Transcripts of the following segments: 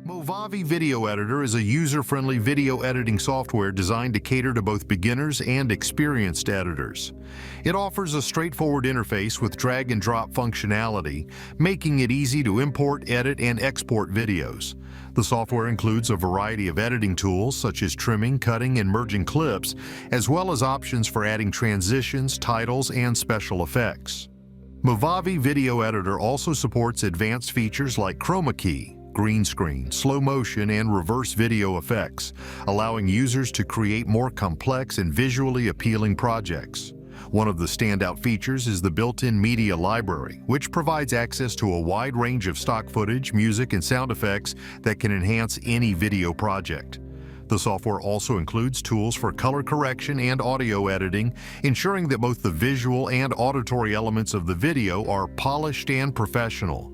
Movavi Video Editor is a user-friendly video editing software designed to cater to both beginners and experienced editors. It offers a straightforward interface with drag-and-drop functionality, making it easy to import, edit, and export videos. The software includes a variety of editing tools such as trimming, cutting, and merging clips, as well as options for adding transitions, titles, and special effects. Movavi Video Editor also supports advanced features like chroma key, green screen, slow motion, and reverse video effects, allowing users to create more complex and visually appealing projects. One of the standout features is the built-in media library, which provides access to a wide range of stock footage, music, and sound effects that can enhance any video project. The software also includes tools for color correction and audio editing, ensuring that both the visual and auditory elements of the video are polished and professional.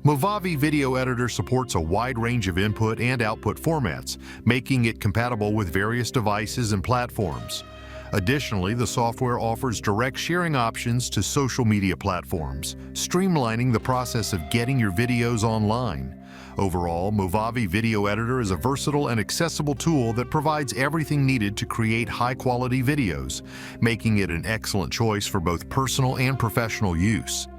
Movavi Video Editor supports a wide range of input and output formats, making it compatible with various devices and platforms. Additionally, the software offers direct sharing options to social media platforms, streamlining the process of getting your videos online. Overall, Movavi Video Editor is a versatile and accessible tool that provides everything needed to create high-quality videos, making it an excellent choice for both personal and professional use.